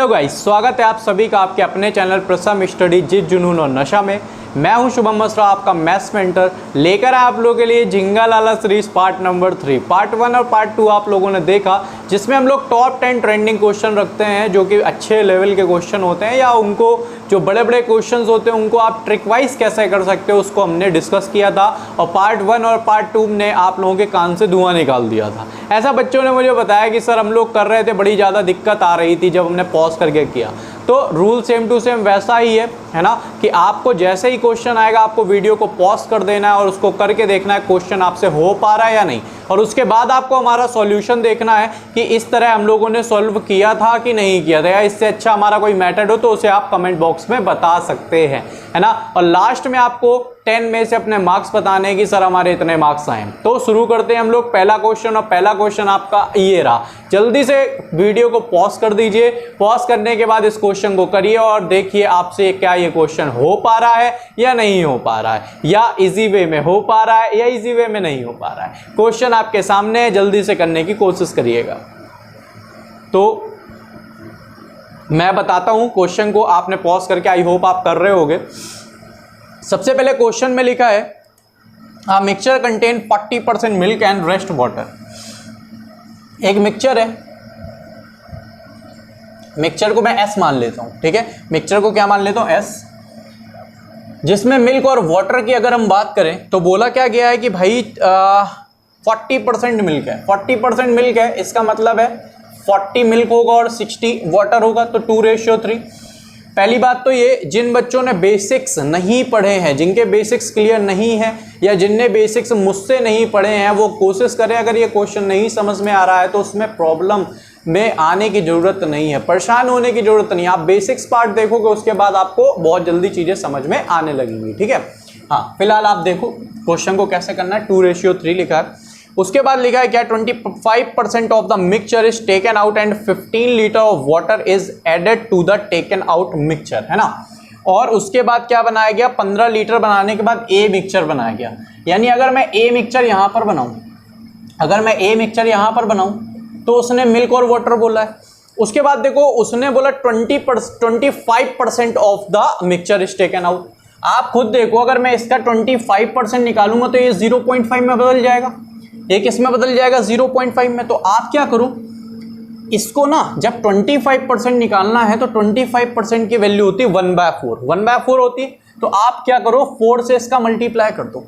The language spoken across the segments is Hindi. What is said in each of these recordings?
हेलो गाइस, स्वागत है आप सभी का आपके अपने चैनल प्रसम स्टडी जिद जुनून और नशा में। मैं हूं शुभम मसरा, आपका मैथ्स मेंटर, लेकर आए आप लोगों के लिए झिंगा लाला सीरीज पार्ट नंबर 3। पार्ट 1 और पार्ट 2 आप लोगों ने देखा, जिसमें हम लोग टॉप 10 ट्रेंडिंग क्वेश्चन रखते हैं जो कि अच्छे लेवल के क्वेश्चन होते हैं, या उनको जो बड़े बड़े क्वेश्चंस होते हैं उनको आप ट्रिक वाइज कैसे कर सकते हो उसको हमने डिस्कस किया था। और पार्ट 1 और पार्ट 2 ने आप लोगों के कान से धुआं निकाल दिया था। ऐसा बच्चों ने मुझे बताया कि सर हम लोग कर रहे थे, बड़ी ज़्यादा दिक्कत आ रही थी जब हमने पॉज करके किया। तो रूल सेम टू सेम वैसा ही है ना, कि आपको जैसे ही क्वेश्चन आएगा आपको वीडियो को पॉज कर देना है और उसको करके देखना है क्वेश्चन आपसे हो पा रहा है या नहीं, और उसके बाद आपको हमारा सॉल्यूशन देखना है कि इस तरह हम लोगों ने सॉल्व किया था कि नहीं किया था, या इससे अच्छा हमारा कोई मेथड हो तो उसे आप कमेंट बॉक्स में बता सकते हैं, है ना। और लास्ट में आपको 10 में से अपने मार्क्स बताने की सर हमारे इतने मार्क्स आए। तो शुरू करते हैं हम लोग पहला क्वेश्चन, और पहला क्वेश्चन आपका ये रहा। जल्दी से वीडियो को पॉज कर दीजिए, पॉज करने के बाद इस क्वेश्चन को करिए और देखिए आपसे क्या ये क्वेश्चन हो पा रहा है या नहीं हो पा रहा है, या इजी वे में हो पा रहा है या इजी वे में नहीं हो पा रहा है। क्वेश्चन आपके सामने है, जल्दी से करने की कोशिश करिएगा। तो मैं बताता हूं क्वेश्चन को, आपने पॉज करके आई होप आप कर रहे होगे। सबसे पहले क्वेश्चन में लिखा है mixture contain 40% milk and rest water. एक मिक्सचर है, मिक्सचर को मैं एस मान लेता हूं, ठीक है। मिक्सचर को क्या मान लेता हूं, एस, जिसमें मिल्क और वाटर की अगर हम बात करें तो बोला क्या गया है कि भाई 40% मिल्क है। 40% मिल्क है, इसका मतलब है 40 मिल्क होगा और 60 वाटर होगा, तो 2:3। पहली बात तो ये, जिन बच्चों ने बेसिक्स नहीं पढ़े हैं, जिनके बेसिक्स क्लियर नहीं है, या जिनने बेसिक्स मुझसे नहीं पढ़े हैं, वो कोशिश करें, अगर ये क्वेश्चन नहीं समझ में आ रहा है तो उसमें प्रॉब्लम में आने की ज़रूरत नहीं है, परेशान होने की ज़रूरत नहीं है। आप बेसिक्स पार्ट देखोगे उसके बाद आपको बहुत जल्दी चीज़ें समझ में आने लगेंगी, ठीक है। हाँ, फिलहाल आप देखो क्वेश्चन को कैसे करना है। 2:3 लिखा है, उसके बाद लिखा है क्या, 25% of the mixture is taken out and 15 litre of water is added to the taken out mixture, है ना। और उसके बाद क्या बनाया गया, 15 लीटर बनाने के बाद ए मिक्सचर बनाया गया। यानी अगर मैं ए मिक्सचर यहां पर बनाऊं, अगर मैं ए मिक्सचर यहां पर बनाऊं तो उसने मिल्क और वाटर बोला है। उसके बाद देखो उसने बोला 25% of the mixture is taken out. आप खुद देखो, अगर मैं इसका 25% निकालूंगा तो ये 0.5 में बदल जाएगा, ये किस में बदल जाएगा, 0.5 में। तो आप क्या करो, इसको ना जब 25% निकालना है तो 25% की वैल्यू होती है 1/4, 1/4 होती है। तो आप क्या करो, 4 से इसका मल्टीप्लाई कर दो।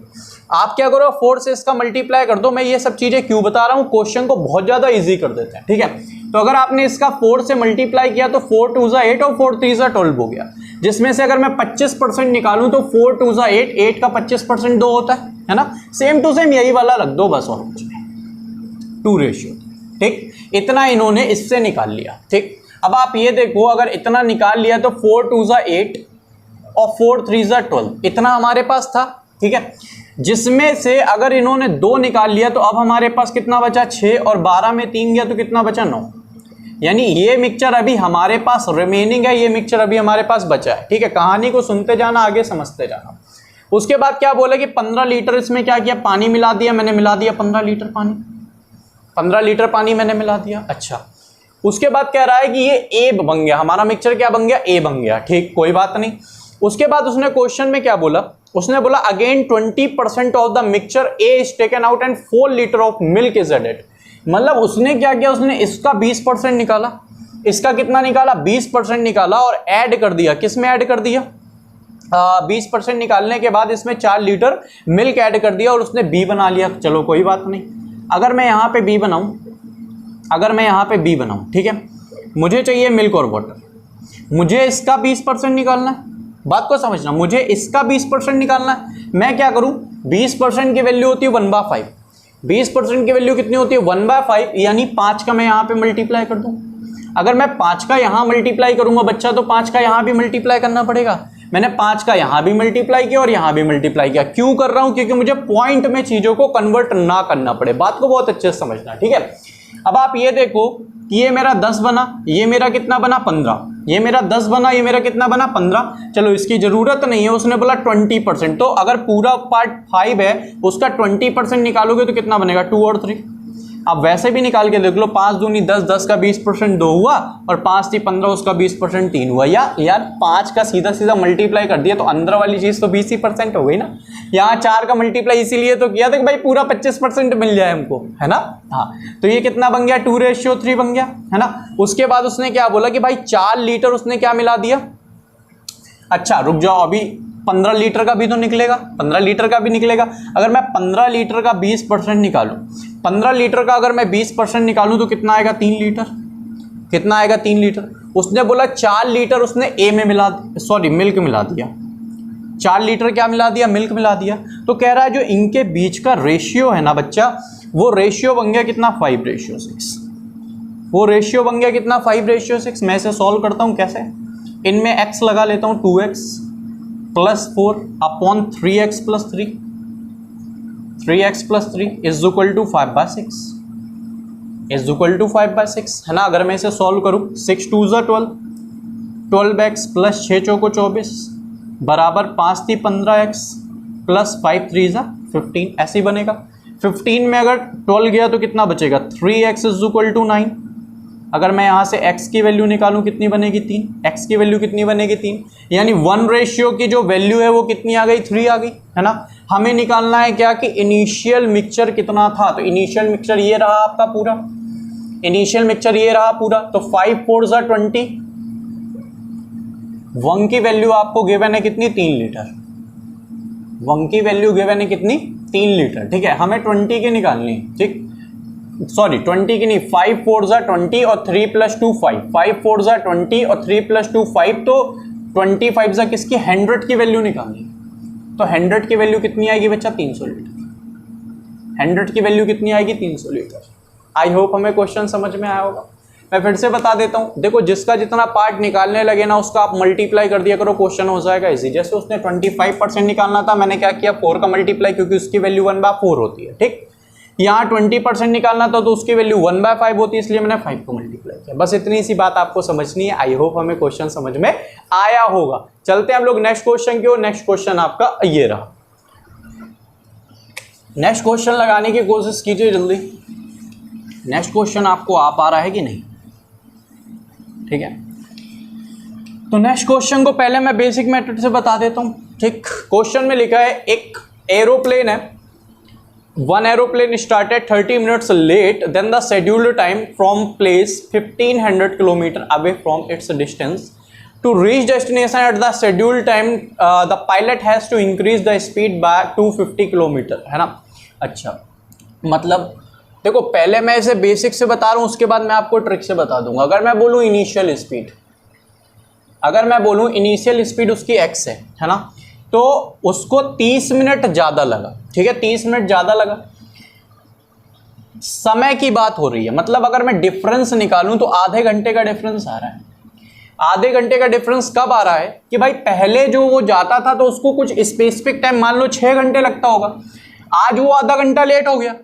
आप क्या करो, 4 से इसका मल्टीप्लाई कर दो। मैं ये सब चीजें क्यों बता रहा हूं, क्वेश्चन को बहुत ज्यादा इजी कर देते हैं, ठीक है। तो अगर आपने इसका 4 से मल्टीप्लाई किया तो 4 2 8 और 4 3 12 हो गया, जिसमें से अगर मैं 25% निकालूं तो 4 2 8, 8 का 25% 2 होता है ना। सेम टू सेम यही वाला रख दो बस, और कुछ नहीं, 2:, ठीक। इतना इन्होंने इससे निकाल लिया, ठीक। अब आप ये देखो, अगर इतना निकाल लिया तो 4 2 8 और 4 3 12, इतना हमारे पास था, ठीक है। जिसमें से अगर इन्होंने 2 निकाल लिया तो अब हमारे पास कितना बचा, 6, और 12 में 3 गया तो कितना बचा, 9। यानी ये मिक्सचर अभी हमारे पास रिमेनिंग है, ये मिक्सचर अभी हमारे पास बचा है, ठीक है। कहानी को सुनते जाना, आगे समझते जाना। उसके बाद क्या बोले कि 15 लीटर इसमें क्या किया, पानी मिला दिया, मैंने मिला दिया 15 लीटर पानी, 15 लीटर पानी मैंने मिला दिया। अच्छा, उसके बाद कह रहा है कि ये ए बन गया, हमारा मिक्सचर क्या बन गया, ए बन गया, ठीक, कोई बात नहीं। उसके बाद उसने क्वेश्चन में क्या बोला, उसने बोला again 20% of the mixture a is taken out and 4 litre of milk is added. मतलब उसने क्या किया, उसने इसका 20% निकाला, इसका कितना निकाला, 20% निकाला, और ऐड कर दिया, किस में ऐड कर दिया, 20% निकालने के बाद इसमें 4 लीटर मिल्क ऐड कर दिया और उसने बी बना लिया। चलो कोई बात नहीं। अगर मैं यहाँ पे बी बनाऊं, अगर मैं यहाँ पे बी बनाऊं, ठीक है, मुझे चाहिए मिल्क और वाटर, मुझे इसका 20% निकालना है। बात को समझना, मुझे इसका 20% निकालना है। मैं क्या करूं, 20% की वैल्यू होती है 1/5, 20% की वैल्यू कितनी होती है, 1/5, यानी 5 का मैं यहाँ पे मल्टीप्लाई कर दूं। अगर मैं 5 का यहाँ मल्टीप्लाई करूंगा बच्चा, तो 5 का यहाँ भी मल्टीप्लाई करना पड़ेगा। मैंने 5 का यहाँ भी मल्टीप्लाई किया और यहाँ भी मल्टीप्लाई किया। क्यों कर रहा हूँ, क्योंकि मुझे पॉइंट में चीजों को कन्वर्ट ना करना पड़े। बात को बहुत अच्छे से समझना, ठीक है। अब आप ये देखो कि ये मेरा 10 बना, ये मेरा कितना बना, 15, ये मेरा 10 बना, ये मेरा कितना बना, 15। चलो इसकी जरूरत नहीं है, उसने बोला 20%। तो अगर पूरा पार्ट 5 है उसका 20% निकालोगे तो कितना बनेगा, 2 और 3। आप वैसे भी निकाल के देख लो, 5 दूनी 10, 10 का 20% 2 हुआ, और 5 थी 15, उसका 20% 3 हुआ। यार 5 का सीधा सीधा मल्टीप्लाई कर दिया तो अंदर वाली चीज़ तो 20% हो गई ना। यहाँ 4 का मल्टीप्लाई इसीलिए तो किया था कि भाई पूरा 25% मिल जाए हमको, है ना। हाँ, तो ये कितना बन गया, 2:3 बन गया, है ना। उसके बाद उसने क्या बोला कि भाई 4 लीटर उसने क्या मिला दिया। अच्छा रुक जाओ, अभी 15 लीटर का भी तो निकलेगा, 15 लीटर का भी निकलेगा। अगर मैं 15 लीटर का 20% निकालूं, 15 लीटर का अगर मैं 20% निकालूं तो कितना आएगा, 3 लीटर। कितना आएगा, 3 लीटर। उसने बोला 4 लीटर उसने ए में मिल्क मिला दिया। 4 लीटर क्या मिला दिया, मिल्क मिला दिया। तो कह रहा है जो इनके बीच का रेशियो है ना बच्चा, वो रेशियो बन गया कितना, 5:6। वो रेशियो बन गया कितना, 5:6। मैं इसे सॉल्व करता हूं कैसे, इनमें x लगा लेता हूं, 2x + 4 upon 3x + 3, 3x + 3 is equal to 5/6, is equal to 5/6, है ना। अगर मैं इसे सॉल्व करूं, 6 2 = 12, 12x + 6 चौको 24 बराबर 5 थी 15x + 5 3 = 15, ऐसे ही बनेगा। 15 में अगर 12 गया तो कितना बचेगा, 3x इज इक्वल टू 9। अगर मैं यहाँ से x की वैल्यू निकालूं कितनी बनेगी, 3। x की वैल्यू कितनी बनेगी, 3। यानी 1 रेशियो की जो वैल्यू है वो कितनी आ गई, 3 आ गई, है ना। हमें निकालना है क्या कि इनिशियल मिक्सचर कितना था। तो इनिशियल मिक्सचर ये रहा आपका पूरा, इनिशियल मिक्सचर ये रहा पूरा। तो 5 4 = 20, 1 की वैल्यू आपको गिवन है कितनी, 3 लीटर। 1 की वैल्यू गिवन है कितनी, 3 लीटर। ठीक है, हमें 20 की निकालनी, ठीक, सॉरी 20 की नहीं, 5 4 = 20 और 3 + 2 5, 5 4 = 20 और 3 + 2 5, तो 25 = किसकी, 100 की वैल्यू निकालनी। तो 100 की वैल्यू कितनी आएगी बच्चा, 300 लीटर। 100 की वैल्यू कितनी आएगी, 300 लीटर। आई होप हमें क्वेश्चन समझ में आया होगा। मैं फिर से बता देता हूँ, देखो जिसका जितना पार्ट निकालने लगे ना उसका आप मल्टीप्लाई कर दिया करो, क्वेश्चन हो जाएगा इजी। जैसे उसने 25% निकालना था, मैंने क्या किया, 4 का मल्टीप्लाई, क्योंकि उसकी वैल्यू 1/4 होती है, ठीक। यहाँ 20% निकालना था तो उसकी वैल्यू 1/5 होती है, इसलिए मैंने 5 को मल्टीप्लाई किया। बस इतनी सी बात आपको समझनी है। आई होप हमें क्वेश्चन समझ में आया होगा। चलते हैं हम लोग नेक्स्ट क्वेश्चन की ओर। नेक्स्ट क्वेश्चन आपका ये रहा। नेक्स्ट क्वेश्चन लगाने की कोशिश कीजिए जल्दी। नेक्स्ट क्वेश्चन आपको आ पा रहा है कि नहीं, ठीक है। तो नेक्स्ट क्वेश्चन को पहले मैं बेसिक मेथड से बता देता हूं, ठीक। क्वेश्चन में लिखा है एक एरोप्लेन है, one aeroplane started 30 minutes late than the scheduled time from place 1500 km away from its distance. To reach destination at the scheduled time, the pilot has to increase the speed by 250 km, है ना। अच्छा, मतलब देखो पहले मैं इसे बेसिक से बता रहा हूँ, उसके बाद मैं आपको ट्रिक से बता दूंगा। अगर मैं बोलूँ इनिशियल स्पीड, अगर मैं बोलूँ इनिशियल स्पीड उसकी x है ना, तो उसको 30 मिनट ज़्यादा लगा, ठीक है, 30 मिनट ज़्यादा लगा। समय की बात हो रही है, मतलब अगर मैं डिफरेंस निकालूं तो आधे घंटे का डिफरेंस आ रहा है। आधे घंटे का डिफरेंस कब आ रहा है कि भाई पहले जो वो जाता था तो उसको कुछ स्पेसिफिक टाइम, मान लो 6 घंटे लगता होगा, आज वो आधा घंटा लेट हो गया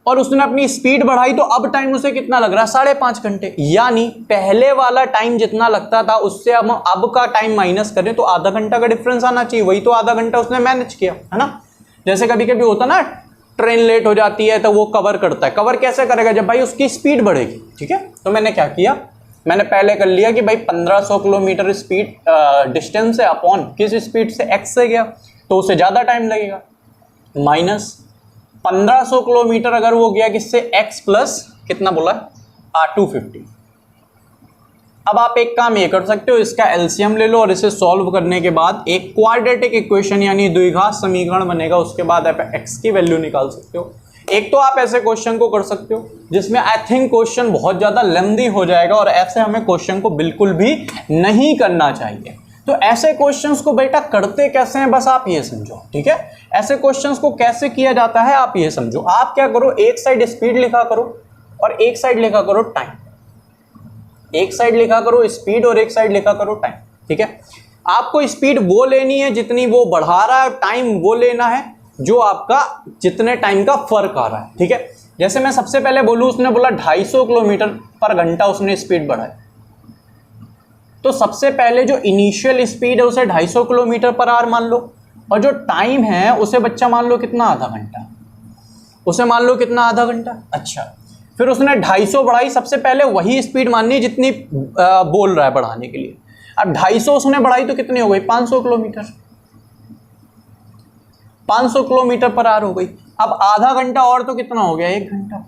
और उसने अपनी स्पीड बढ़ाई, तो अब टाइम उसे कितना लग रहा है, 5.5 घंटे। यानी पहले वाला टाइम जितना लगता था उससे हम अब का टाइम माइनस करें तो आधा घंटा का डिफरेंस आना चाहिए। वही तो आधा घंटा उसने मैनेज किया, है ना। जैसे कभी कभी होता ना, ट्रेन लेट हो जाती है तो वो कवर करता है। कवर कैसे करेगा, जब भाई उसकी स्पीड बढ़ेगी, ठीक है। तो मैंने क्या किया, मैंने पहले कर लिया कि भाई 1500 किलोमीटर स्पीड डिस्टेंस है, अपॉन किस स्पीड से, x से गया तो उसे ज़्यादा टाइम लगेगा, माइनस 1500 किलोमीटर अगर वो गया किससे, x प्लस कितना बोला, 250। अब आप एक काम ये कर सकते हो, इसका एलसीएम ले लो और इसे सॉल्व करने के बाद एक क्वाड्रेटिक इक्वेशन यानी द्विघात समीकरण बनेगा, उसके बाद आप x की वैल्यू निकाल सकते हो। एक तो आप ऐसे क्वेश्चन को कर सकते हो जिसमें आई थिंक क्वेश्चन बहुत ज़्यादा लेंथी हो जाएगा, और ऐसे हमें क्वेश्चन को बिल्कुल भी नहीं करना चाहिए। तो ऐसे क्वेश्चंस को बेटा करते कैसे हैं, बस आप ये समझो, ठीक है। ऐसे क्वेश्चंस को कैसे किया जाता है आप ये समझो। आप क्या करो, एक साइड स्पीड लिखा करो और एक साइड लिखा करो टाइम। एक साइड लिखा करो स्पीड और एक साइड लिखा करो टाइम, ठीक है। आपको स्पीड वो लेनी है जितनी वो बढ़ा रहा है, टाइम वो लेना है जो आपका जितने टाइम का फर्क आ रहा है, ठीक है। जैसे मैं सबसे पहले बोलूँ, उसने बोला 250 किलोमीटर पर घंटा उसने स्पीड बढ़ाई, तो सबसे पहले जो इनिशियल स्पीड है उसे 250 किलोमीटर पर आवर मान लो, और जो टाइम है उसे बच्चा मान लो कितना, आधा घंटा। उसे मान लो कितना, आधा घंटा। अच्छा, फिर उसने 250 बढ़ाई, सबसे पहले वही स्पीड माननी जितनी बोल रहा है बढ़ाने के लिए। अब 250 उसने बढ़ाई तो कितनी हो गई, 500 किलोमीटर, 500 किलोमीटर पर आवर हो गई। अब आधा घंटा और तो कितना हो गया, 1 घंटा।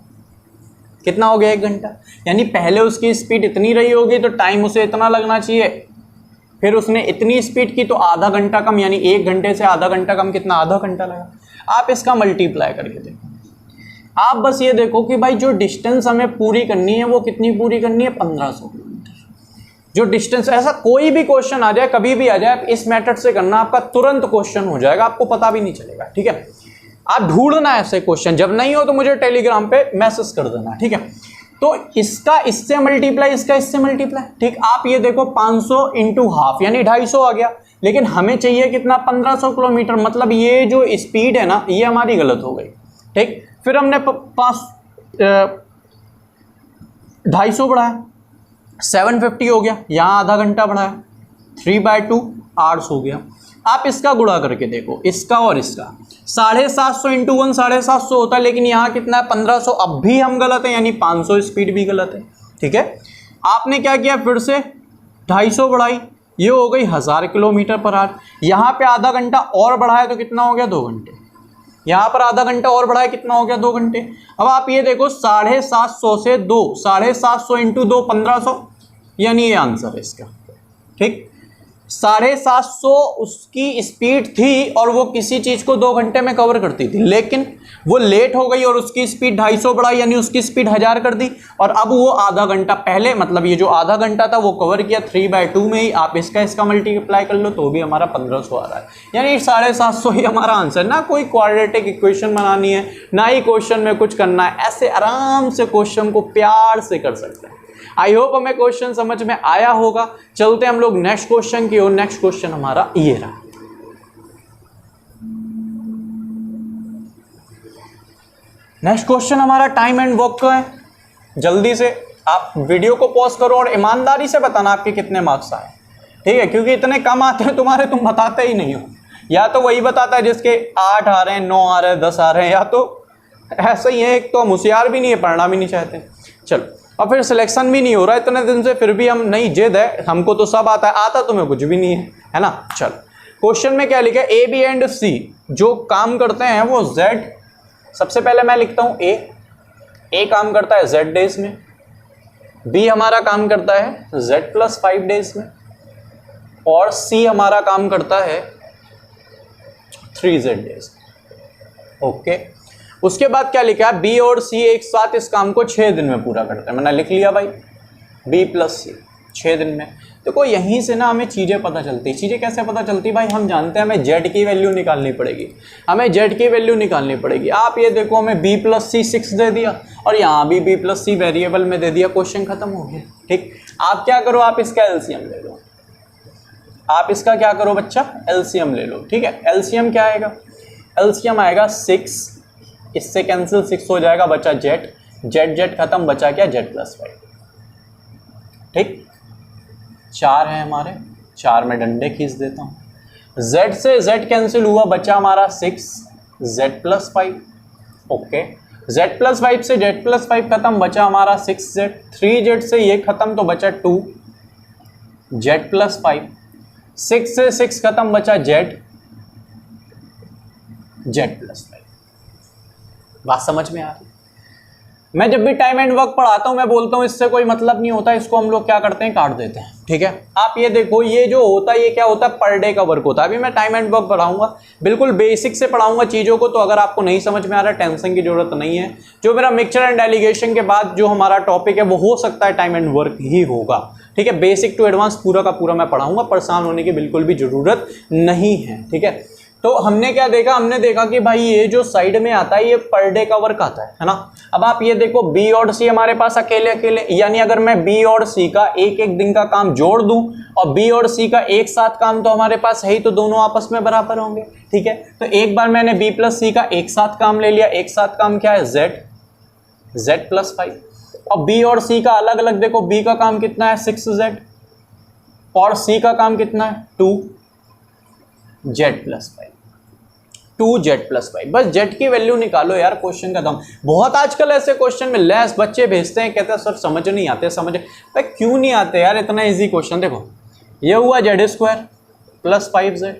कितना हो गया, 1 घंटा। यानी पहले उसकी स्पीड इतनी रही होगी तो टाइम उसे इतना लगना चाहिए, फिर उसने इतनी स्पीड की तो आधा घंटा कम, यानी 1 घंटे से आधा घंटा कम कितना, आधा घंटा लगा। आप इसका मल्टीप्लाई करके देखो। आप बस ये देखो कि भाई जो डिस्टेंस हमें पूरी करनी है वो कितनी पूरी करनी है, 1500 किलोमीटर। जो डिस्टेंस, ऐसा कोई भी क्वेश्चन आ जाए, कभी भी आ जाए, आप इस मेथड से करना, आपका तुरंत क्वेश्चन हो जाएगा, आपको पता भी नहीं चलेगा। ठीक है, आप ढूंढना ऐसे क्वेश्चन, जब नहीं हो तो मुझे टेलीग्राम पे मैसेज कर देना। ठीक है, तो इसका इससे मल्टीप्लाई, इसका इससे मल्टीप्लाई। ठीक, आप ये देखो 500 इंटू हाफ यानी 250 आ गया, लेकिन हमें चाहिए कितना, 1500 किलोमीटर। मतलब ये जो स्पीड है ना, ये हमारी गलत हो गई। ठीक, फिर हमने 250 बढ़ाया, 750 हो गया, यहाँ आधा घंटा बढ़ाया, 3/2 8 हो गया। आप इसका गुणा करके देखो, इसका और इसका, 750 इंटू 1 750 होता है, लेकिन यहाँ कितना है, 1500। अब भी हम गलत है, यानी 500 स्पीड भी गलत है। ठीक है, आपने क्या किया, फिर से 250 बढ़ाई, ये हो गई 1000 किलोमीटर पर आवर। यहाँ पे आधा घंटा और बढ़ाया तो कितना हो गया, 2 घंटे। यहाँ पर आधा घंटा और बढ़ाया, कितना हो गया, 2 घंटे। अब आप ये देखो 750 से 2, 750 इंटू 2 1500, यानी ये आंसर है इसका। ठीक, 750 उसकी स्पीड थी और वो किसी चीज़ को 2 घंटे में कवर करती थी, लेकिन वो लेट हो गई और उसकी स्पीड 250 बढ़ाई, यानी उसकी स्पीड 1000 कर दी, और अब वो आधा घंटा पहले, मतलब ये जो आधा घंटा था वो कवर किया 3/2 में ही। आप इसका मल्टीप्लाई कर लो तो भी हमारा 1500 आ रहा है, यानी 750 ही हमारा आंसर। ना कोई क्वाड्रेटिक इक्वेशन बनानी है, ना ही क्वेश्चन में कुछ करना है, ऐसे आराम से क्वेश्चन को प्यार से कर सकते हैं। आई होप हमें क्वेश्चन समझ में आया होगा। चलते हम लोग नेक्स्ट क्वेश्चन की ओर। नेक्स्ट क्वेश्चन हमारा ये रहा। नेक्स्ट क्वेश्चन हमारा टाइम एंड वर्क का है। जल्दी से आप वीडियो को पॉज करो और ईमानदारी से बताना आपके कितने मार्क्स आए। ठीक है, क्योंकि इतने कम आते हैं तुम्हारे, तुम बताते ही नहीं हो। या तो वही बताता है जिसके 8 आ रहे हैं, 9 आ रहे हैं, 10 आ रहे हैं, या तो ऐसा ही है। एक तो हम होशियार भी नहीं है, पढ़ना भी नहीं चाहते। चलो, और फिर सिलेक्शन भी नहीं हो रहा है इतने दिन से, फिर भी हम नहीं, जिद है, हमको तो सब आता है, आता तुम्हें कुछ भी नहीं है ना। चलो, क्वेश्चन में क्या लिखा है, ए बी एंड सी जो काम करते हैं वो जेड, सबसे पहले मैं लिखता हूँ ए काम करता है जेड डेज में, बी हमारा काम करता है जेड प्लस 5 डेज में, और सी हमारा काम करता है 3Z डेज। ओके, उसके बाद क्या लिखा है, बी और सी एक साथ इस काम को 6 दिन में पूरा करते हैं। मैंने लिख लिया भाई, बी प्लस सी 6 दिन में। देखो यहीं से ना हमें चीज़ें पता चलती। चीज़ें कैसे पता चलती भाई, हम जानते हैं हमें जेड की वैल्यू निकालनी पड़ेगी, हमें जेड की वैल्यू निकालनी पड़ेगी। आप ये देखो, हमें बी प्लस सी 6 दे दिया और यहाँ भी बी प्लस सी वेरिएबल में दे दिया, क्वेश्चन खत्म हो गया। ठीक, आप क्या करो, आप इसका एलसीएम ले लो। आप इसका क्या करो बच्चा, एलसीएम ले लो। ठीक है, एलसीएम क्या आएगा, एलसीएम आएगा 6, इससे कैंसिल 6 हो जाएगा, बचा जेड, जेड जेड खत्म, बचा क्या, जेड प्लस 5। ठीक, 4 है हमारे, 4 में डंडे खींच देता हूँ। जेड से जेड कैंसिल हुआ, बचा हमारा 6 Z plus 5। Okay, Z plus 5 से जेड प्लस 5 खत्म, बचा हमारा 6Z। 3Z से ये खत्म तो बचा 2 जेड प्लस 5। 6 से 6 खत्म, बचा जेड, जेड प्लस 5। बात समझ में आ रही। मैं जब भी टाइम एंड वर्क पढ़ाता हूं मैं बोलता हूं इससे कोई मतलब नहीं होता, इसको हम लोग क्या करते हैं, काट देते हैं। ठीक है, आप ये देखो, ये जो होता है ये क्या होता है, पर डे का वर्क होता है। अभी मैं टाइम एंड वर्क पढ़ाऊंगा, बिल्कुल बेसिक से पढ़ाऊंगा चीज़ों को, तो अगर आपको नहीं समझ में आ रहा है टेंशन की जरूरत नहीं है। जो मेरा मिक्सचर एंड डेलीगेशन के बाद जो हमारा टॉपिक है वो हो सकता है टाइम एंड वर्क ही होगा। ठीक है, बेसिक टू एडवांस पूरा का पूरा मैं पढ़ाऊंगा, परेशान होने की बिल्कुल भी जरूरत नहीं है। ठीक है, तो हमने क्या देखा, हमने देखा कि भाई ये जो साइड में आता है ये पर डे का वर्क आता है ना। अब आप ये देखो, बी और सी हमारे पास अकेले अकेले, यानी अगर मैं बी और सी का एक एक दिन का काम जोड़ दूं और बी और सी का एक साथ काम तो हमारे पास है ही, तो दोनों आपस में बराबर होंगे। ठीक है, तो एक बार मैंने बी प्लस सी का एक साथ काम ले लिया। एक साथ काम क्या है, जेड, जेड प्लस 5। और बी और सी का अलग अलग देखो, बी का काम कितना है 6Z और सी का काम कितना है 2 जेड प्लस 5। 2z plus 5। बस z की वैल्यू निकालो यार, क्वेश्चन का दम। बहुत आजकल ऐसे क्वेश्चन में लेस बच्चे भेजते हैं, कहते हैं सर समझ नहीं आते, समझ भाई क्यों नहीं आते यार, इतना इजी क्वेश्चन। देखो ये हुआ z² plus 5z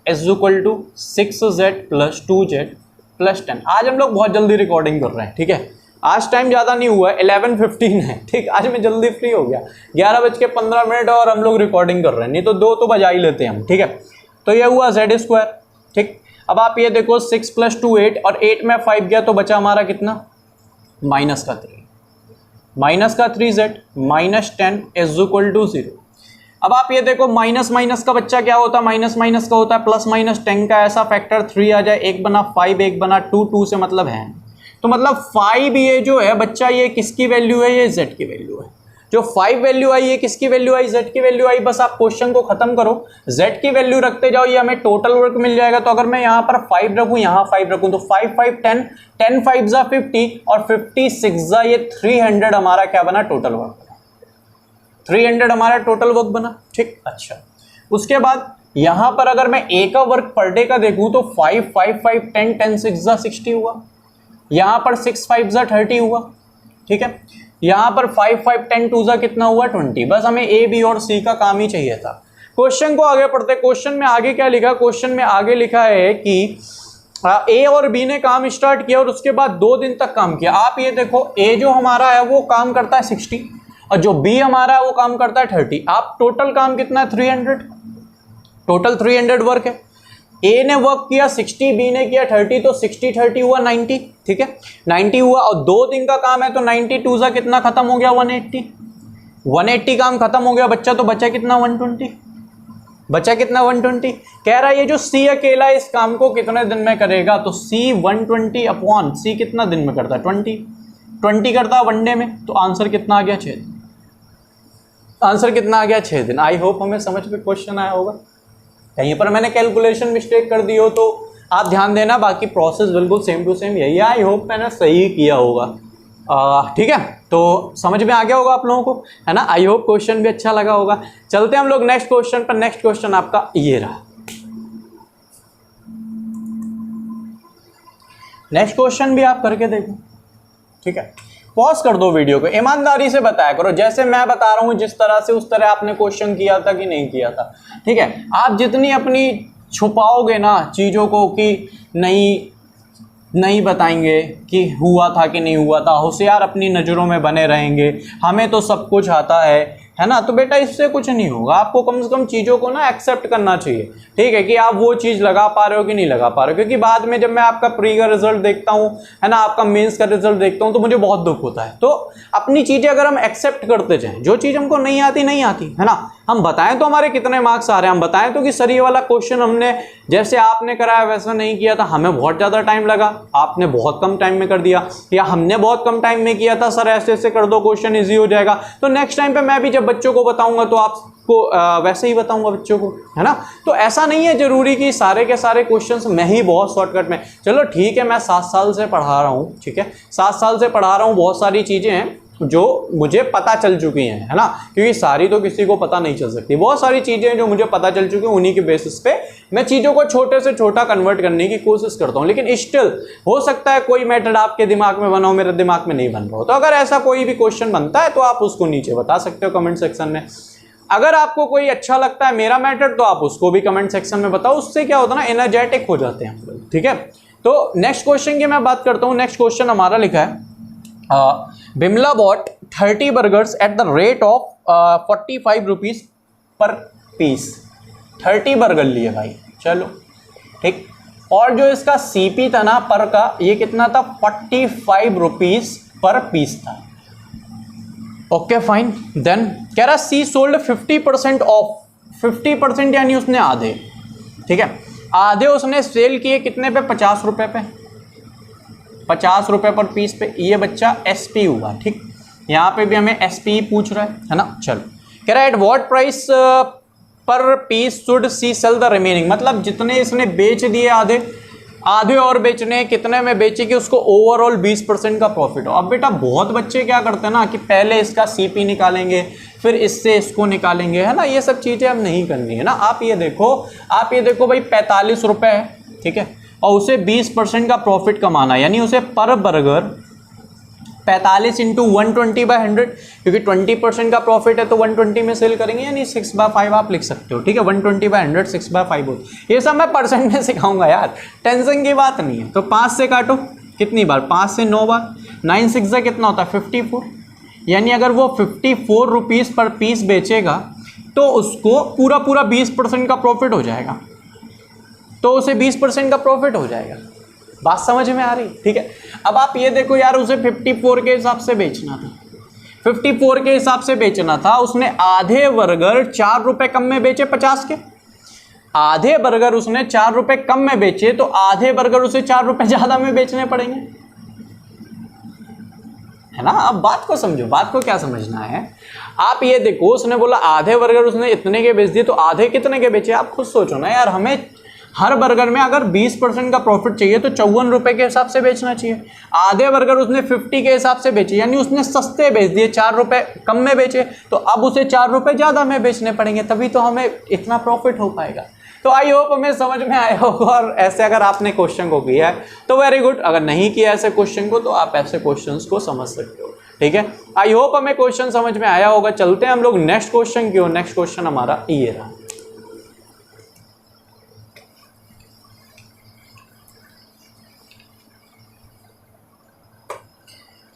is equal to 6z plus 2z plus 10। आज हम लोग बहुत जल्दी रिकॉर्डिंग कर रहे हैं, ठीक है, आज टाइम ज़्यादा नहीं हुआ है, 11:15 है, ठीक। आज मैं जल्दी फ्री हो गया, 11:15 और हम लोग रिकॉर्डिंग कर रहे हैं, नहीं तो 2 तो बजा ही लेते हैं हम, ठीक है। तो ये हुआ z², ठीक। अब आप ये देखो 6 + 2 8 और 8 में 5 गया तो बचा हमारा कितना, -3z -10 इज इक्वल टू 0। अब आप ये देखो माइनस माइनस का बच्चा क्या होता है, माइनस माइनस का होता है प्लस माइनस 10 का ऐसा फैक्टर 3 आ जाए, 1 बना 5 1 बना 2 2 से मतलब है, तो मतलब 5 ये जो है बच्चा ये किसकी वैल्यू है, ये z की वैल्यू है। जो 5 वैल्यू आई ये किसकी वैल्यू आई, z की वैल्यू आई। बस आप क्वेश्चन को खत्म करो, z की वैल्यू रखते जाओ, ये हमें टोटल वर्क मिल जाएगा। तो अगर मैं यहाँ पर 5 रखूँ, यहाँ 5 रखूँ, तो 5 5 10 10 5 जा 50 और 56 जा ये 300 हमारा क्या बना, टोटल वर्क बना। 300 हमारा टोटल वर्क बना, ठीक। अच्छा, उसके बाद यहाँ पर अगर मैं ए का वर्क पर डे का देखूँ तो 5 5 5 10 10 6 जा 60 हुआ, यहाँ पर 6 5 जा 30 हुआ, ठीक है। यहाँ पर 5 5 10 2 जा कितना हुआ, 20। बस हमें ए बी और सी का काम ही चाहिए था। क्वेश्चन को आगे पढ़ते, क्वेश्चन में आगे क्या लिखा, क्वेश्चन में आगे लिखा है कि ए और बी ने काम स्टार्ट किया और उसके बाद 2 दिन तक काम किया। आप ये देखो ए जो हमारा है वो काम करता है 60 और जो बी हमारा है वो काम करता है 30। आप टोटल काम कितना है, 300, टोटल 300 वर्क है। ए ने वर्क किया 60, बी ने किया 30, तो 60 30 हुआ 90, ठीक है, 90 हुआ। और 2 दिन का काम है तो 92 जा कितना खत्म हो गया, 180 काम खत्म हो गया बच्चा, तो बचा कितना, 120, बचा कितना, 120। कह रहा है ये जो सी अकेला इस काम को कितने दिन में करेगा, तो सी 120 अपॉन सी कितना दिन में करता है, 20 करता है वन डे में। तो आंसर कितना आ गया, 6 दिन। आंसर कितना आ गया, 6 दिन। आई होप हमें समझ में क्वेश्चन आया होगा। कहीं पर मैंने कैलकुलेशन मिस्टेक कर दी हो तो आप ध्यान देना, बाकी प्रोसेस बिल्कुल सेम टू सेम यही है। आई होप मैंने सही किया होगा, ठीक है। तो समझ में आ गया होगा आप लोगों को, है ना। आई होप क्वेश्चन भी अच्छा लगा होगा। चलते हैं हम लोग नेक्स्ट क्वेश्चन पर। नेक्स्ट क्वेश्चन आपका ये रहा। नेक्स्ट क्वेश्चन भी आप करके देखो, ठीक है। पॉज कर दो वीडियो को, ईमानदारी से बताया करो, जैसे मैं बता रहा हूँ जिस तरह से, उस तरह आपने क्वेश्चन किया था कि नहीं किया था, ठीक है। आप जितनी अपनी छुपाओगे ना चीज़ों को कि नहीं बताएंगे कि हुआ था कि नहीं हुआ था, होशियार अपनी नज़रों में बने रहेंगे, हमें तो सब कुछ आता है ना, तो बेटा इससे कुछ नहीं होगा। आपको कम से कम चीज़ों को ना एक्सेप्ट करना चाहिए, ठीक है, कि आप वो चीज़ लगा पा रहे हो कि नहीं लगा पा रहे हो। क्योंकि बाद में जब मैं आपका प्री का रिजल्ट देखता हूँ, है ना, आपका मेंस का रिजल्ट देखता हूँ, तो मुझे बहुत दुख होता है। तो अपनी चीज़ें अगर हम एक्सेप्ट करते जाएँ, जो चीज़ हमको नहीं आती है ना, हम बताएं तो हमारे कितने मार्क्स आ रहे हैं, हम बताएं तो कि सर ये वाला क्वेश्चन हमने जैसे आपने कराया वैसा नहीं किया था, हमें बहुत ज़्यादा टाइम लगा, आपने बहुत कम टाइम में कर दिया, या हमने बहुत कम टाइम में किया था, सर ऐसे ऐसे कर दो क्वेश्चन ईजी हो जाएगा। तो नेक्स्ट टाइम पे मैं भी जब बच्चों को बताऊंगा तो आपको वैसे ही बताऊंगा बच्चों को, है ना। तो ऐसा नहीं है जरूरी कि सारे के सारे क्वेश्चंस मैं ही बहुत शॉर्टकट में, चलो ठीक है, मैं 7 साल से पढ़ा रहा हूँ, ठीक है, 7 साल से पढ़ा रहा हूँ, बहुत सारी चीज़ें हैं जो मुझे पता चल चुकी हैं, है ना, क्योंकि सारी तो किसी को पता नहीं चल सकती। बहुत सारी चीज़ें हैं जो मुझे पता चल चुकी हैं, उन्हीं के बेसिस पे मैं चीज़ों को छोटे से छोटा कन्वर्ट करने की कोशिश करता हूँ। लेकिन स्टिल हो सकता है कोई मेथड आपके दिमाग में बना हो, मेरे दिमाग में नहीं बन रहा हो। तो अगर ऐसा कोई भी क्वेश्चन बनता है तो आप उसको नीचे बता सकते हो कमेंट सेक्शन में। अगर आपको कोई अच्छा लगता है मेरा मेथड तो आप उसको भी कमेंट सेक्शन में बताओ, उससे क्या होता है ना, एनर्जेटिक हो जाते हैं हम लोग, ठीक है। तो नेक्स्ट क्वेश्चन की मैं बात करता हूँ। नेक्स्ट क्वेश्चन हमारा लिखा है Bimla bought 30 burgers at the rate of 45 rupees per piece. 30 burger लिए भाई, चलो ठीक। और जो इसका सीपी था ना पर का, ये कितना था, 45 रुपीज़ पर पीस था। Okay fine. देन कह रहा सी सोल्ड 50% ऑफ, 50% यानी उसने आधे, ठीक है, आधे उसने सेल किए कितने पे, 50 रुपये पे, 50 रुपये पर पीस पे। ये बच्चा एसपी हुआ, ठीक। यहाँ पे भी हमें एसपी पूछ रहा है ना। चलो कह रहा है at what price per piece should she sell the remaining, मतलब जितने इसने बेच दिए आधे, आधे और बेचने, कितने में बेचे कि उसको ओवरऑल 20% का प्रॉफिट हो। अब बेटा बहुत बच्चे क्या करते हैं ना कि पहले इसका सीपी निकालेंगे, फिर इससे इसको निकालेंगे, है ना। ये सब चीज़ें अब नहीं करनी है ना। आप ये देखो भाई 45 रुपये है, ठीक है, और उसे 20% का प्रॉफिट कमाना है, यानी उसे पर बर्गर 45 इंटू 120/100, क्योंकि 20% का प्रॉफिट है तो 120 में सेल करेंगे, यानी 6/5 आप लिख सकते हो, ठीक है। 120/100 6/5 होती, ये सब मैं परसेंट में सिखाऊंगा यार, टेंशन की बात नहीं है। तो 5 से काटो, कितनी बार, 5 से 9 बार, 9 6 से कितना होता है 54, यानी अगर वो 54 रुपीज़ पर पीस बेचेगा तो उसको पूरा 20% का प्रॉफिट हो जाएगा, तो उसे 20% का प्रॉफिट हो जाएगा। बात समझ में आ रही, ठीक है। अब आप ये देखो यार, उसे 54 के हिसाब से बेचना था, 54 के हिसाब से बेचना था, उसने आधे बर्गर 4 रुपये कम में बेचे 50 के, आधे बर्गर उसने 4 रुपये कम में बेचे, तो आधे बर्गर उसे 4 रुपये ज़्यादा में बेचने पड़ेंगे, है ना। अब बात को समझो, बात को क्या समझना है, आप ये देखो, उसने बोला आधे बर्गर उसने इतने के बेच दिए, तो आधे कितने के बेचे, आप खुद सोचो ना यार। हमें हर बर्गर में अगर 20% का प्रॉफिट चाहिए तो 54 रुपये के हिसाब से बेचना चाहिए। आधे बर्गर उसने 50 के हिसाब से बेचे, यानी उसने सस्ते बेच दिए, 4 रुपये कम में बेचे, तो अब उसे 4 रुपये ज़्यादा में बेचने पड़ेंगे, तभी तो हमें इतना प्रॉफिट हो पाएगा। तो आई होप हमें समझ में आया होगा, और ऐसे अगर आपने क्वेश्चन को किया है तो वेरी गुड, अगर नहीं किया ऐसे क्वेश्चन को तो आप ऐसे क्वेश्चन को समझ सकते हो, ठीक है। आई होप हमें क्वेश्चन समझ में आया होगा। चलते हैं हम लोग नेक्स्ट क्वेश्चन की ओर। नेक्स्ट क्वेश्चन हमारा ये रहा।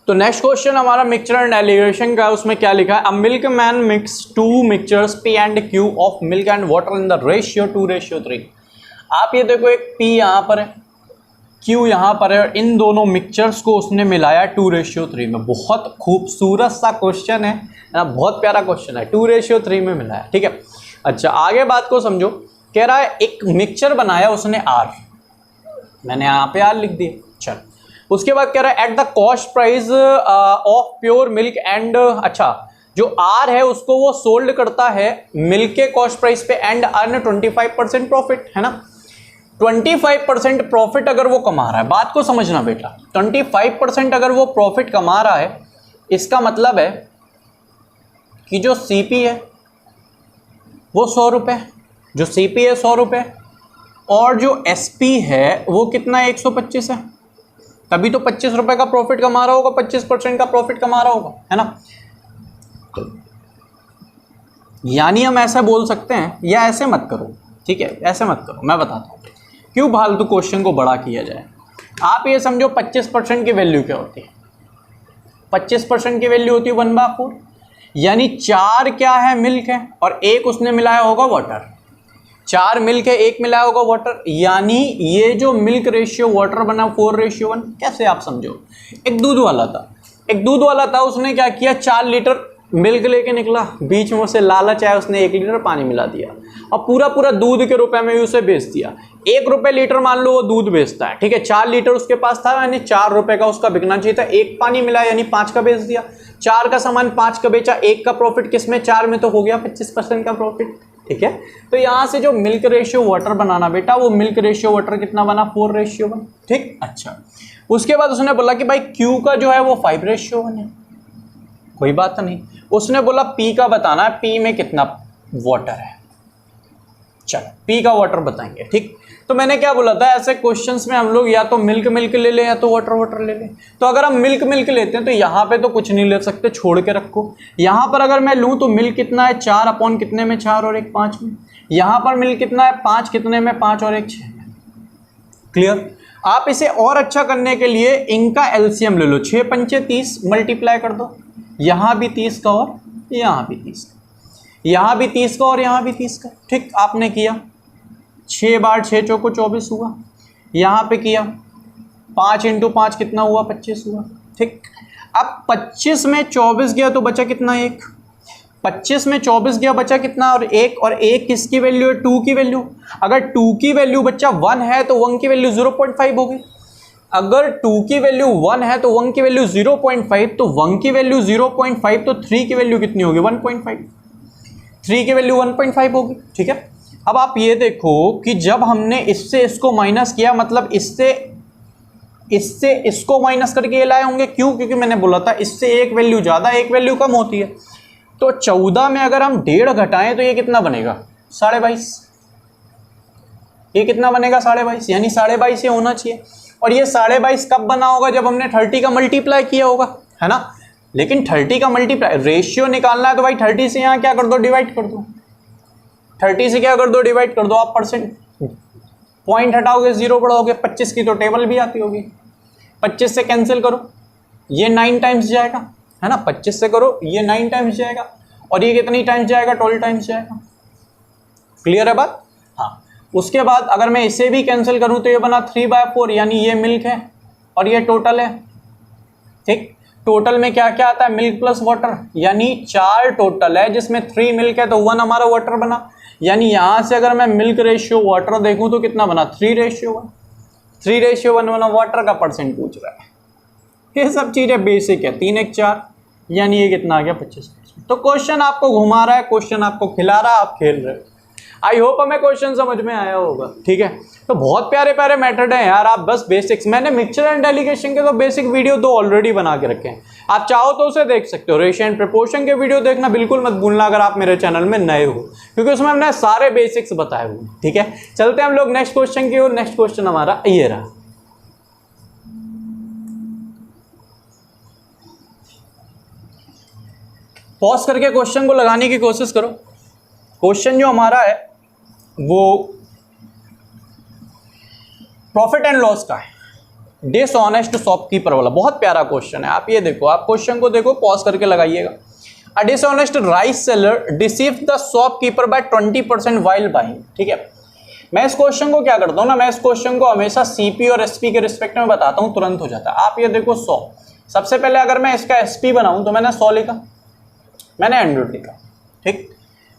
तो नेक्स्ट क्वेश्चन हमारा मिक्सचर एंड एलिगेशन का है। उसमें क्या लिखा है, a milk man mix 2 mixtures P and Q of milk and water in the ratio 2:3। आप ये देखो, एक P यहाँ पर है, Q यहाँ पर है, और इन दोनों मिक्सचर्स को उसने मिलाया 2:3 में। बहुत खूबसूरत सा क्वेश्चन है ना, बहुत प्यारा क्वेश्चन है, 2:3 में मिलाया, ठीक है। अच्छा, आगे बात को समझो। कह रहा है एक मिक्सचर बनाया उसने R, मैंने यहाँ पे R लिख दिया, चल। उसके बाद कह रहा है at the cost price of pure milk and, अच्छा, जो R है उसको वो सोल्ड करता है मिल्क के कॉस्ट प्राइस पे एंड अर्न 25% प्रॉफिट, है ना। 25% प्रॉफिट अगर वो कमा रहा है, बात को समझना बेटा, 25% अगर वो प्रॉफिट कमा रहा है, इसका मतलब है कि जो CP है वो 100 रुपये, जो CP है 100 रुपये, और जो SP है वो कितना है 125 है, तभी तो 25 रुपये का प्रॉफिट कमा रहा होगा, 25% का प्रॉफिट कमा रहा होगा, है ना। यानी हम ऐसा बोल सकते हैं, या ऐसे मत करो, ठीक है, ऐसे मत करो, मैं बताता हूँ क्यों फालतू क्वेश्चन को बड़ा किया जाए। आप ये समझो 25% की वैल्यू क्या होती है, 25% की वैल्यू होती है 1/4, यानी 4 क्या है, मिल्क है, और 1 उसने मिलाया होगा वाटर। 4 मिल्क है, 1 मिलाया होगा वाटर, यानी ये जो मिल्क रेशियो वाटर बना 4:1। कैसे, आप समझो, एक दूध वाला था, उसने क्या किया, 4 लीटर मिल्क लेके निकला, बीच में उसे लालच आया, उसने 1 लीटर पानी मिला दिया, और पूरा दूध के रुपए में उसे बेच दिया। 1 रुपये लीटर मान लो वो दूध बेचता है, ठीक है, 4 लीटर उसके पास था, यानी 4 रुपये का उसका बिकना चाहिए था, 1 पानी मिला यानी 5 का बेच दिया। 4 का सामान 5 का बेचा, 1 का प्रॉफिट किसमें, 4 में, तो हो गया 25% का प्रॉफिट, ठीक है। तो यहां से जो मिल्क रेशियो वाटर बनाना बेटा, वो मिल्क रेशियो वाटर कितना बना, 4:1, ठीक। अच्छा, उसके बाद उसने बोला कि भाई Q का जो है वो 5:1 है, कोई बात नहीं। उसने बोला P का बताना है, P में कितना वाटर है, चलो P का वाटर बताएंगे, ठीक। तो मैंने क्या बोला था, ऐसे क्वेश्चंस में हम लोग या तो मिल्क ले लें या तो वाटर ले लें। तो अगर हम मिल्क लेते हैं तो यहाँ पे तो कुछ नहीं ले सकते, छोड़ के रखो। यहाँ पर अगर मैं लूँ तो मिल्क कितना है, 4 अपॉन कितने में, 4 और 1 5 में। यहाँ पर मिल्क कितना है, 5 कितने में, 5 और 1 6 में। क्लियर। आप इसे और अच्छा करने के लिए इनका एलसीएम ले लो, 6 पंचे 30, मल्टीप्लाई कर दो, यहाँ भी 30 का और यहाँ भी 30 का, यहाँ भी 30 का और यहाँ भी 30 का, ठीक। आपने किया 6 बार 6 चौको 24 हुआ, यहाँ पे किया 5 इंटू 5 कितना हुआ, 25 हुआ, ठीक। अब 25 में 24 गया तो बचा कितना, 1। 25 में 24 गया, बचा कितना, और 1, और 1 किसकी वैल्यू है, 2 की वैल्यू। अगर 2 की वैल्यू बच्चा 1 है तो 1 की वैल्यू 0.5 होगी। अगर 2 की वैल्यू 1 है तो 1 की वैल्यू 0.5, तो 1 की वैल्यू 0.5, तो 3 की वैल्यू कितनी होगी, 1.5। 3 की वैल्यू 1.5 होगी, ठीक है। अब आप ये देखो कि जब हमने इससे इसको माइनस किया, मतलब इससे इसको माइनस करके ये लाए होंगे, क्यों, क्योंकि मैंने बोला था इससे एक वैल्यू ज़्यादा एक वैल्यू कम होती है। तो 14 में अगर हम 1.5 घटाएं तो ये कितना बनेगा, 22.5। ये कितना बनेगा 22.5, यानी 22.5 ये होना चाहिए। और ये 22.5 कब बना होगा, जब हमने 30 का मल्टीप्लाई किया होगा, है ना। लेकिन 30 का मल्टीप्लाई, रेशियो निकालना है तो भाई 30 से यहाँ क्या कर दो, डिवाइड कर दो। 30 से क्या कर दो, डिवाइड कर दो। आप परसेंट पॉइंट हटाओगे, 0 बढ़ाओगे। 25 की तो टेबल भी आती होगी। 25 से कैंसिल करो, ये 9 टाइम्स जाएगा, है ना। 25 से करो, ये 9 टाइम्स जाएगा। और ये कितनी टाइम्स जाएगा, 12 टाइम्स जाएगा। क्लियर है बात। हाँ, उसके बाद अगर मैं इसे भी कैंसिल करूं तो ये बना 3/4, यानी ये मिल्क है और ये टोटल है। ठीक, टोटल में क्या क्या आता है, मिल्क प्लस वाटर, यानी 4 टोटल है जिसमें 3 मिल्क है तो 1 हमारा वाटर बना। यानी यहां से अगर मैं मिल्क रेशियो वाटर देखूं तो कितना बना, 3:1। 3:1 बना, वाटर का परसेंट पूछ रहा है। ये सब चीजें बेसिक है। 3 1 4, यानी ये कितना आ गया, 25%। तो क्वेश्चन आपको घुमा रहा है, क्वेश्चन आपको खिला रहा है, आप खेल रहे हो। आई होप हमें क्वेश्चन समझ में आया होगा। ठीक है, तो बहुत प्यारे प्यारे मेथड हैं यार। आप बस बेसिक्स, मैंने मिक्सचर एंड डेलीगेशन के तो बेसिक वीडियो 2 ऑलरेडी बना के रखे हैं, आप चाहो तो उसे देख सकते हो। रेशियो एंड प्रोपोर्शन के वीडियो देखना बिल्कुल मत भूलना अगर आप मेरे चैनल में नए हो, क्योंकि उसमें हमने सारे बेसिक्स बताए हुए। ठीक है, चलते हैं हम लोग नेक्स्ट क्वेश्चन की ओर। नेक्स्ट क्वेश्चन हमारा ये रहा। पॉज करके क्वेश्चन को लगाने की कोशिश करो। क्वेश्चन जो हमारा है वो प्रॉफिट एंड लॉस का है, डिसऑनेस्ट शॉपकीपर वाला। बहुत प्यारा क्वेश्चन है। आप ये देखो, आप क्वेश्चन को देखो, पॉज करके लगाइएगा। A dishonest rice seller deceive the shopkeeper by 20% while buying. ठीक है, मैं इस क्वेश्चन को क्या करता हूँ ना, मैं इस क्वेश्चन को हमेशा सीपी और एसपी के रिस्पेक्ट में बताता हूँ, तुरंत हो जाता है। आप ये देखो 100, सबसे पहले अगर मैं इसका एसपी बनाऊँ तो मैंने 100 लिखा, मैंने 100 लिखा। ठीक,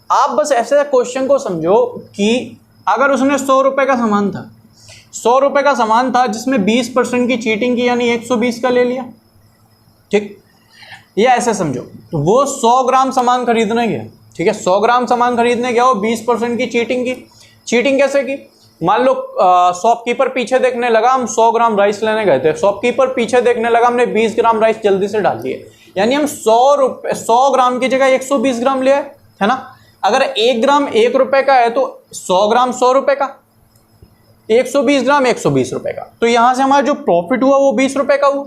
आप बस ऐसे क्वेश्चन को समझो कि अगर उसने 100 रुपए का सामान था, 100 रुपए का सामान था जिसमें 20% की चीटिंग की, यानी 120 का ले लिया। ठीक, ये ऐसे समझो, तो वो 100 ग्राम सामान खरीदने गया। ठीक है, 100 ग्राम सामान खरीदने गया, वो 20% की चीटिंग की। चीटिंग कैसे की, मान लो शॉपकीपर पीछे देखने लगा, हम 100 ग्राम राइस लेने गए थे, शॉपकीपर पीछे देखने लगा, हमने 20 ग्राम राइस जल्दी से डाल दिए, यानी हम 100 ग्राम की जगह 120 ग्राम ले आए, है ना। अगर 1 ग्राम 1 रुपए का है तो 100 ग्राम 100 रुपए का, 120 ग्राम 120 रुपए का। तो यहां से हमारा जो प्रॉफिट हुआ वो 20 रुपए का हुआ।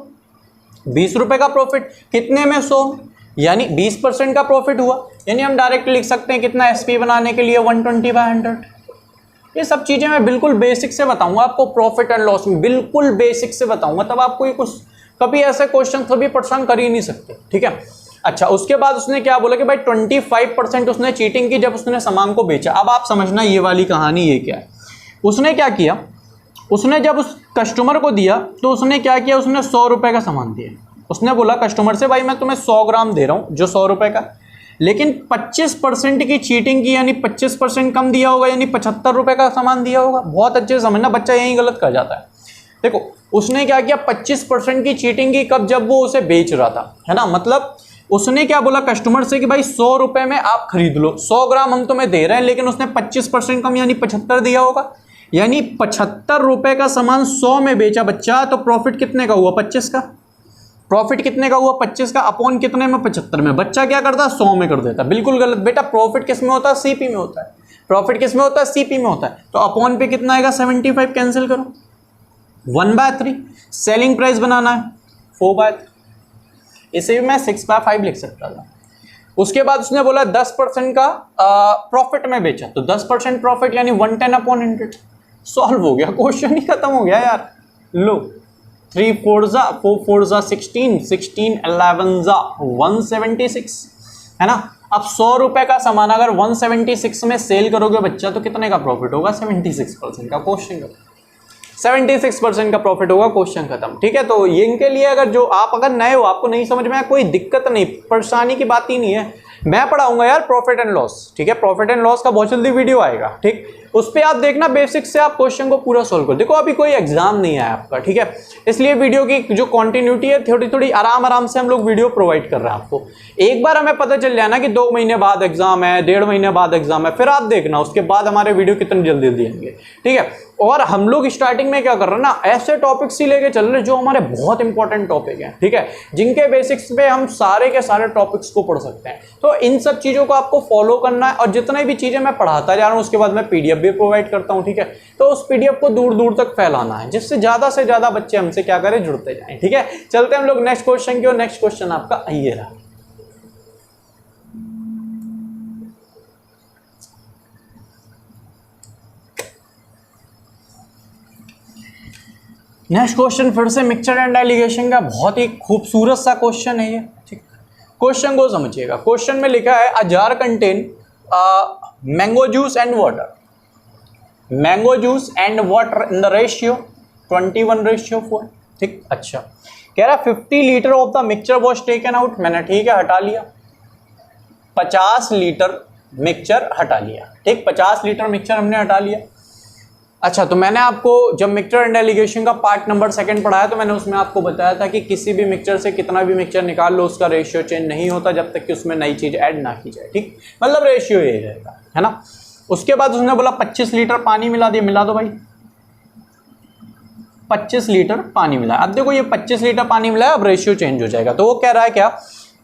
20 रुपए का प्रॉफिट कितने में, 100, यानी 20% का प्रॉफिट हुआ। यानी हम डायरेक्ट लिख सकते हैं कितना, एसपी बनाने के लिए 120/100। ये सब चीजें मैं बिल्कुल बेसिक से बताऊंगा आपको, प्रॉफिट एंड लॉस में बिल्कुल बेसिक से बताऊंगा, तब आपको ये कुछ कभी ऐसे क्वेश्चन कभी परेशान कर ही नहीं सकते। ठीक है, अच्छा, उसके बाद उसने क्या बोला कि भाई 25% उसने चीटिंग की जब उसने सामान को बेचा। अब आप समझना ये वाली कहानी ये क्या है। उसने क्या किया, उसने जब उस कस्टमर को दिया तो उसने क्या किया, उसने 100 रुपए का सामान दिया। उसने बोला कस्टमर से, भाई मैं तुम्हें 100 ग्राम दे रहा हूं जो 100 रुपए का, लेकिन 25% की चीटिंग की, यानी 25% कम दिया होगा, यानी 75 रुपए का सामान दिया होगा। बहुत अच्छे से समझना, बच्चा यही गलत कर जाता है। देखो उसने क्या किया, 25% की चीटिंग की कब, जब वो उसे बेच रहा था, है ना। मतलब उसने क्या बोला कस्टमर से कि भाई 100 रुपए में आप खरीद लो, 100 ग्राम हम तुम्हें दे रहे हैं, लेकिन उसने 25% कम यानी 75 दिया होगा, यानी 75 रुपए का सामान 100 में बेचा बच्चा। तो प्रॉफिट कितने का हुआ, 25 का। प्रॉफिट कितने का हुआ, 25 का, अपॉन कितने में, 75 में। बच्चा क्या करता है, 100 में कर देता। बिल्कुल गलत बेटा, प्रॉफिट किस में होता है, सीपी में होता है। प्रॉफिट किस में होता है, सीपी में होता है। तो अपॉन पे कितना आएगा, 75, कैंसिल करो, 1/3। सेलिंग प्राइस बनाना है 4/3, इसे भी मैं 6/5 लिख सकता था। उसके बाद उसने बोला 10% का प्रॉफिट में बेचा, तो 10% प्रॉफिट यानी 110/100। सॉल्व हो गया, क्वेश्चन ही खत्म हो गया यार। लो 3 4 4 4 16, 16 11 176, है ना। अब 100 रुपए का सामान अगर 176 में सेल करोगे बच्चा तो कितने का प्रॉफिट होगा, 76% का। क्वेश्चन का 76% का प्रॉफिट होगा, क्वेश्चन खत्म। ठीक है, तो ये इनके लिए अगर जो आप अगर नए हो, आपको नहीं समझ में आया, कोई दिक्कत नहीं, परेशानी की बात ही नहीं है। मैं पढ़ाऊंगा यार प्रॉफिट एंड लॉस। ठीक है, प्रॉफिट एंड लॉस का बहुत जल्दी वीडियो आएगा। ठीक, उस पर आप देखना, बेसिक से आप क्वेश्चन को पूरा सोल्व करो। देखो अभी कोई एग्जाम नहीं है आपका, ठीक है, इसलिए वीडियो की जो कंटिन्यूटी है थोड़ी थोड़ी आराम से हम लोग वीडियो प्रोवाइड कर रहे हैं आपको। एक बार हमें पता चल जाए ना कि 2 महीने बाद एग्जाम है, 1.5 महीने बाद एग्जाम है, फिर आप देखना उसके बाद हमारे वीडियो कितने जल्दी आएंगे। ठीक है, और हम लोग स्टार्टिंग में क्या कर रहे हैं ना, ऐसे टॉपिक्स ही लेके चल रहे हैं जो हमारे बहुत इंपॉर्टेंट टॉपिक हैं, ठीक है, जिनके बेसिक्स पे हम सारे के सारे टॉपिक्स को पढ़ सकते हैं। तो इन सब चीज़ों को आपको फॉलो करना है, और जितने भी चीज़ें मैं पढ़ाता जा रहा हूँ उसके बाद मैं PDF भी प्रोवाइड करता हूँ, ठीक है। तो उस PDF को दूर दूर तक फैलाना है, जिससे ज़्यादा से ज़्यादा बच्चे हमसे क्या करें, जुड़ते जाएँ, ठीक है। चलते हैं हम लोग नेक्स्ट क्वेश्चन की ओर। नेक्स्ट क्वेश्चन आपका ये रहा। नेक्स्ट क्वेश्चन फिर से मिक्सचर एंड एलिगेशन का बहुत ही खूबसूरत सा क्वेश्चन है ये, ठीक। क्वेश्चन को समझिएगा। क्वेश्चन में लिखा है a jar contain mango juice and water, mango juice and water in the ratio 21:4, ठीक। अच्छा, कह रहा 50 litre of the mixture was taken out, मैंने ठीक है हटा लिया, 50 लीटर मिक्सचर हटा लिया, ठीक, 50 लीटर मिक्सचर हमने हटा लिया। अच्छा, तो मैंने आपको जब मिक्सचर एंड एलिगेशन का पार्ट नंबर 2 पढ़ाया तो मैंने उसमें आपको बताया था कि किसी भी मिक्सचर से कितना भी मिक्सचर निकाल लो उसका रेशियो चेंज नहीं होता जब तक कि उसमें नई चीज़ ऐड ना की जाए, ठीक, मतलब रेशियो ये रहेगा, है ना। उसके बाद उसने बोला 25 लीटर पानी मिला दिया, मिला दो भाई, 25 लीटर पानी मिला। अब देखो ये 25 लीटर पानी मिला है, अब रेशियो चेंज हो जाएगा। तो वो कह रहा है क्या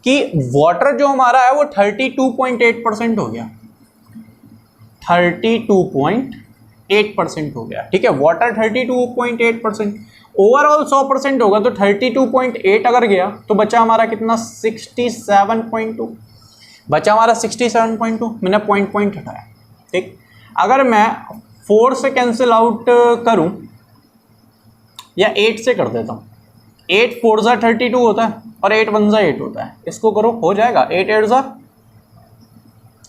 कि वाटर जो हमारा है वो 32.8% हो गया, 32.8% हो गया, ठीक है। वाटर 32.8%, ओवरऑल 100% होगा तो 32.8 अगर गया तो बचा हमारा कितना, 67.2, बचा हमारा 67.2, मैंने पॉइंट हटाया, ठीक। अगर मैं 4 से कैंसिल आउट करूं या 8 से कर देता हूं, 8 4 जा 32 होता है और 8 1 जा 8 होता है, इसको करो हो जाएगा, 8 8 जा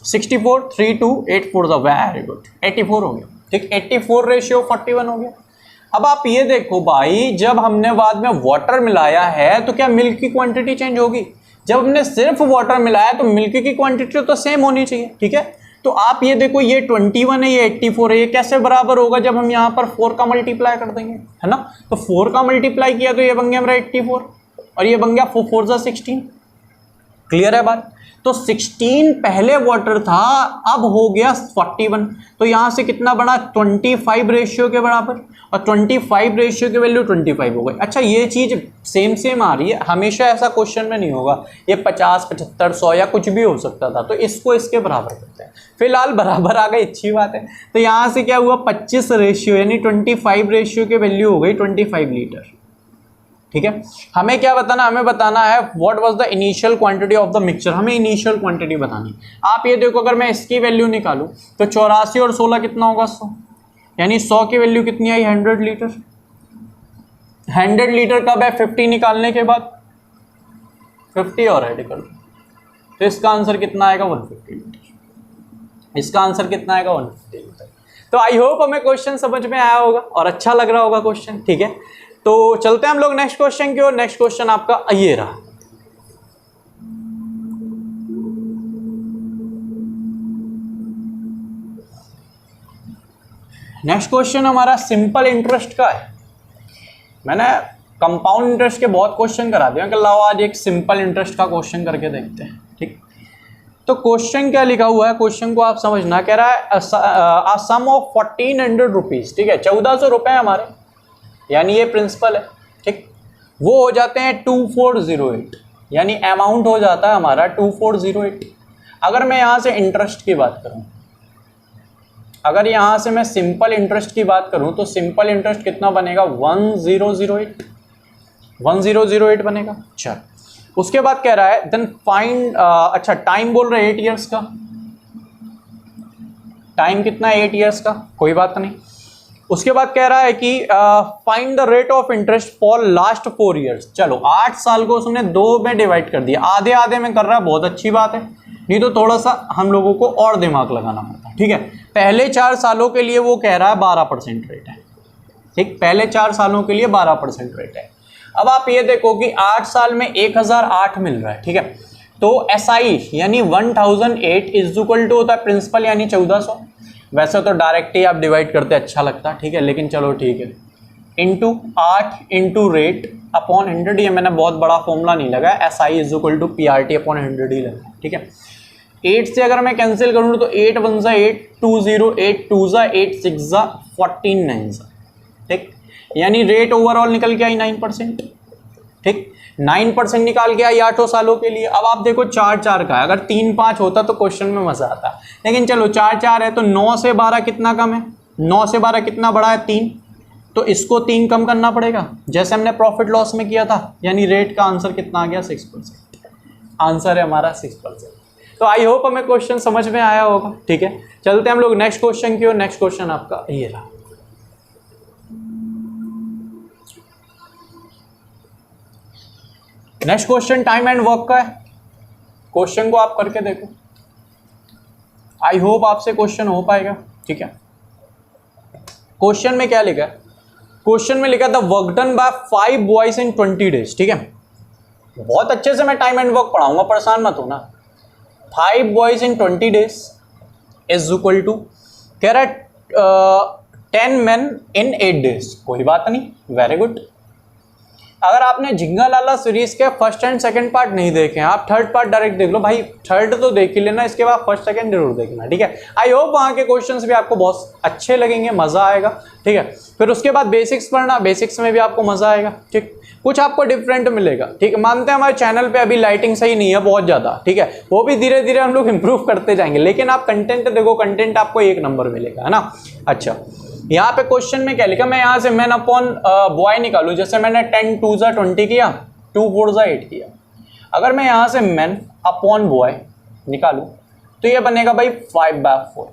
64, 3 2 8 4 जा, वेरी गुड, 84 हो गया, ठीक, 84 रेशियो 41 हो गया। अब आप ये देखो भाई, जब हमने बाद में वाटर मिलाया है तो क्या मिल्क की क्वांटिटी चेंज होगी? जब हमने सिर्फ वाटर मिलाया तो मिल्क की क्वांटिटी तो सेम होनी चाहिए, ठीक है। तो आप ये देखो, ये 21 है, ये 84 है, ये कैसे बराबर होगा जब हम यहाँ पर 4 का मल्टीप्लाई कर देंगे, है ना। तो 4 का मल्टीप्लाई किया तो ये बन गया हमारा 84 और ये बन गया 4 4 जा 16, क्लियर है बात। तो 16 पहले वाटर था, अब हो गया 41, तो यहाँ से कितना बड़ा, 25 रेशियो के बराबर, और 25 रेशियो की वैल्यू 25 हो गई। अच्छा, ये चीज़ सेम आ रही है, हमेशा ऐसा क्वेश्चन में नहीं होगा, ये 50 75 100 या कुछ भी हो सकता था, तो इसको इसके बराबर करते हैं। फिलहाल बराबर आ गई, अच्छी बात है। तो यहाँ से क्या हुआ, 25 रेशियो यानी 25 रेशियो की वैल्यू हो गई 25 लीटर, ठीक है। हमें क्या बताना, हमें बताना है what was the initial quantity of the mixture, हमें इनिशियल क्वांटिटी बतानी। आप ये देखो, अगर मैं इसकी वैल्यू निकालूं तो 84 और 16 कितना होगा, 100, यानी 100 की वैल्यू कितनी आई, 100 लीटर। 100 लीटर कब है, 50 निकालने के बाद, 50 और ऐड कर दो, तो इसका आंसर कितना आएगा, 150 लीटर। इसका आंसर कितना आएगा, 150 लीटर। तो आई होप हमें क्वेश्चन समझ में आया होगा और अच्छा लग रहा होगा क्वेश्चन, ठीक है। तो चलते हैं हम लोग नेक्स्ट क्वेश्चन की ओर। नेक्स्ट क्वेश्चन आपका ये रहा। नेक्स्ट क्वेश्चन हमारा सिंपल इंटरेस्ट का है। मैंने कंपाउंड इंटरेस्ट के बहुत क्वेश्चन करा दिया, कि लाओ आज एक सिंपल इंटरेस्ट का क्वेश्चन करके देखते हैं, ठीक। तो क्वेश्चन क्या लिखा हुआ है, क्वेश्चन को आप समझना। कह रहा है अ सम ऑफ 1400 रुपीज, ठीक है, 1400 रुपए हमारे, यानी ये प्रिंसिपल है, ठीक। वो हो जाते हैं 2408, यानी अमाउंट हो जाता है हमारा 2408। अगर मैं यहाँ से इंटरेस्ट की बात करूँ, अगर यहाँ से मैं सिंपल इंटरेस्ट की बात करूँ तो सिंपल इंटरेस्ट कितना बनेगा, 1008 बनेगा। अच्छा, उसके बाद कह रहा है देन फाइंड, अच्छा टाइम बोल रहे हैं 8 ईयर्स का, टाइम कितना है, 8 ईयर्स का, कोई बात नहीं। उसके बाद कह रहा है कि find the rate of interest for last 4 years. चलो 8 साल को उसने 2 में डिवाइड कर दिया, आधे आधे में कर रहा है, बहुत अच्छी बात है, नहीं तो थोड़ा सा हम लोगों को और दिमाग लगाना पड़ता, ठीक है। पहले 4 सालों के लिए वो कह रहा है 12% रेट है, ठीक, पहले 4 सालों के लिए 12% रेट है। अब आप ये देखो कि 8 साल में 1008 मिल रहा है, ठीक है। तो SI यानी 1008 इज इक्वल टू होता है प्रिंसिपल यानी 1400। वैसे तो डायरेक्ट ही आप डिवाइड करते अच्छा लगता, ठीक है, लेकिन चलो ठीक है, इंटू 8 इंटू रेट अपॉन 100, ये मैंने बहुत बड़ा फॉर्मूला नहीं लगाया, SI is equal to PRT upon 100 ही लगा, ठीक है। 8 से अगर मैं कैंसिल करूँ तो 8 1 सा 8, 2 0, 8 2 सा 8, 6 सा 14, 9 सा, ठीक। यानी रेट ओवरऑल निकल के आई 9%, ठीक। 9% निकाल के आई 8 सालों के लिए। अब आप देखो 4-4 का है, अगर 3-5 होता तो क्वेश्चन में मजा आता, लेकिन चलो 4-4 है तो 9 से 12 कितना कम है, 9 से 12 कितना बड़ा है, 3, तो इसको 3 कम करना पड़ेगा जैसे हमने प्रॉफिट लॉस में किया था। यानी रेट का आंसर कितना आ गया, 6%। आंसर है हमारा 6%। तो आई होप हमें क्वेश्चन समझ में आया होगा, ठीक है। चलते हम लोग नेक्स्ट क्वेश्चन की ओर। नेक्स्ट क्वेश्चन आपका ये रहा। Next question time and work का है। क्वेश्चन को आप करके देखो, आई होप आपसे क्वेश्चन हो पाएगा, ठीक है। क्वेश्चन में क्या लिखा है, क्वेश्चन में लिखा था work done by 5 boys in 20 days, ठीक है। बहुत अच्छे से मैं टाइम एंड वर्क पढ़ाऊंगा, परेशान मत होना। 5 boys in 20 days is equal to, कह रहा है 10 मैन इन 8 डेज। कोई बात नहीं, वेरी गुड। अगर आपने झिंगा लाला सीरीज के फर्स्ट एंड सेकंड पार्ट नहीं देखे हैं, आप थर्ड पार्ट डायरेक्ट देख लो भाई, थर्ड तो देख ही लेना, इसके बाद फर्स्ट सेकंड जरूर देखना, ठीक है। आई होप वहाँ के क्वेश्चंस भी आपको बहुत अच्छे लगेंगे, मजा आएगा, ठीक है। फिर उसके बाद बेसिक्स पढ़ना, बेसिक्स में भी आपको मजा आएगा, ठीक। कुछ आपको डिफरेंट मिलेगा, ठीक है। मानते हैं हमारे चैनल पे अभी लाइटिंग सही नहीं है बहुत ज़्यादा, ठीक है, वो भी धीरे धीरे हम लोग इंप्रूव करते जाएंगे, लेकिन आप कंटेंट देखो, कंटेंट आपको 1 नंबर मिलेगा, है ना। अच्छा, यहाँ पे क्वेश्चन में क्या लिखा, मैं यहाँ से मैन अपॉन बॉय निकालूं, जैसे मैंने 10 2 सा 20 किया, 2 4 सा 8 किया। अगर मैं यहाँ से मैन अपॉन बॉय निकालूं तो ये बनेगा भाई 5/4,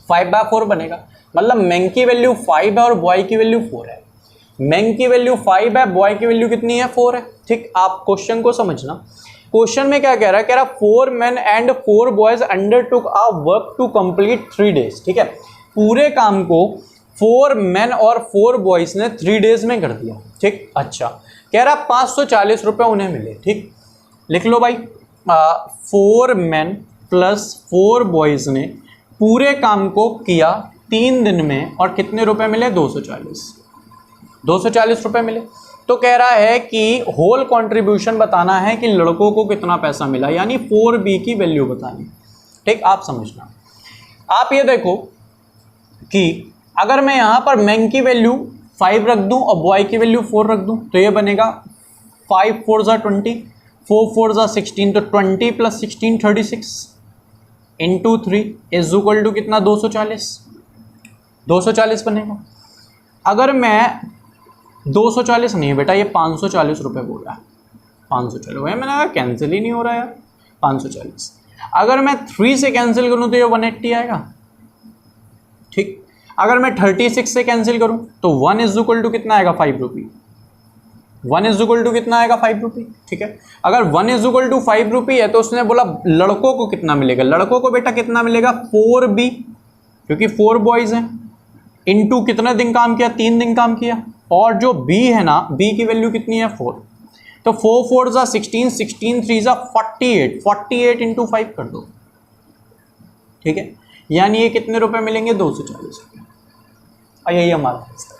5/4 बनेगा। मतलब मैन की वैल्यू 5 है और बॉय की वैल्यू 4 है। मैन की वैल्यू 5 है, बॉय की वैल्यू कितनी है, 4 है, ठीक। आप क्वेश्चन को समझना, क्वेश्चन में क्या कह रहा है, कह रहा 4 men and 4 boys undertook a work to complete 3 days, ठीक है। पूरे काम को 4 men और 4 boys ने 3 days में कर दिया, ठीक। अच्छा, कह रहा 540 रुपये उन्हें मिले, ठीक। लिख लो भाई, 4 men प्लस 4 boys ने पूरे काम को किया 3 दिन में और कितने रुपए मिले, 240 रुपए मिले। तो कह रहा है कि होल कंट्रीब्यूशन बताना है कि लड़कों को कितना पैसा मिला, यानी 4B की वैल्यू बतानी, ठीक। आप समझना, आप ये देखो कि अगर मैं यहाँ पर मैन की वैल्यू 5 रख दूं और बॉय की वैल्यू 4 रख दूं तो ये बनेगा 5 4 सा 20, 4 4 सा 16, तो 20 plus 16 36 into 3 is equal to कितना, 240 बनेगा। अगर मैं 240 नहीं बेटा, ये 540 रुपये बोल रहा है, 540 भाई, मैंने कहा कैंसिल ही नहीं हो रहा यार, 540। अगर मैं 3 से कैंसिल करूं तो ये 180 आएगा, ठीक। अगर मैं 36 से कैंसिल करूं तो 1 इज इक्वल टू कितना आएगा, 5 रुपी। 1 इज इक्वल टू कितना आएगा, 5 रुपी, ठीक है। अगर 1 इज इक्वल टू 5 रुपी है तो उसने बोला लड़कों को कितना मिलेगा, लड़कों को बेटा कितना मिलेगा, 4B, क्योंकि 4 बॉयज हैं, इनटू कितने दिन काम किया, 3 दिन काम किया, और जो B है ना, B की वैल्यू कितनी है, 4, तो 4 4 सा 16, 16 3 सा 48, 48 इंटू 5 कर दो, ठीक है। यानी ये कितने रुपए मिलेंगे, 240 रुपये, और यही हमारा आंसर।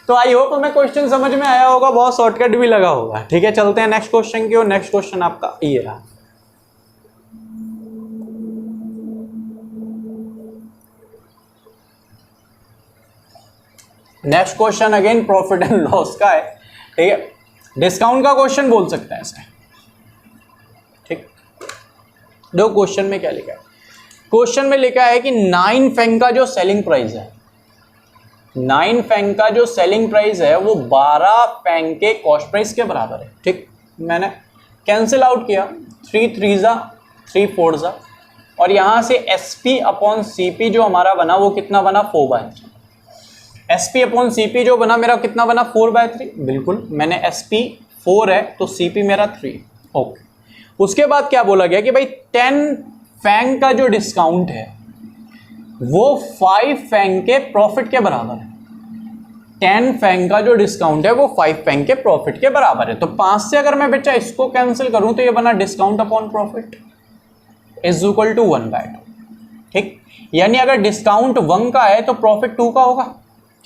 तो आई होप हमें क्वेश्चन समझ में आया होगा, बहुत शॉर्टकट भी लगा होगा, ठीक है। चलते हैं नेक्स्ट क्वेश्चन की ओर। नेक्स्ट क्वेश्चन आपका ये रहा। Next question again profit and loss का है, ठीक है। डिस्काउंट का क्वेश्चन बोल सकते हैं इसे, ठीक। दो क्वेश्चन में क्या लिखा है, क्वेश्चन में लिखा है कि 9 फैंग का जो सेलिंग प्राइस है, 9 फैंग का जो सेलिंग प्राइस है वो 12 फैंग के कॉस्ट प्राइस के बराबर है, ठीक। मैंने कैंसिल आउट किया, 3 3 सा 3 4 सा, और यहाँ से SP अपॉन CP जो हमारा बना वो कितना बना, 4/3। SP अपॉन CP जो बना मेरा कितना बना, 4/3, बिल्कुल। मैंने SP 4 है तो CP मेरा 3, ओके। उसके बाद क्या बोला गया कि भाई 10 फैंग का जो डिस्काउंट है वो 5 फैंग के प्रॉफिट के बराबर है। 10 फैंग का जो डिस्काउंट है वो 5 फैंग के प्रॉफिट के बराबर है। तो 5 से अगर मैं बच्चा इसको कैंसिल करूं तो ये बना discount upon profit is equal to 1/2, ठीक। यानी अगर डिस्काउंट 1 का है तो प्रॉफिट 2 का होगा,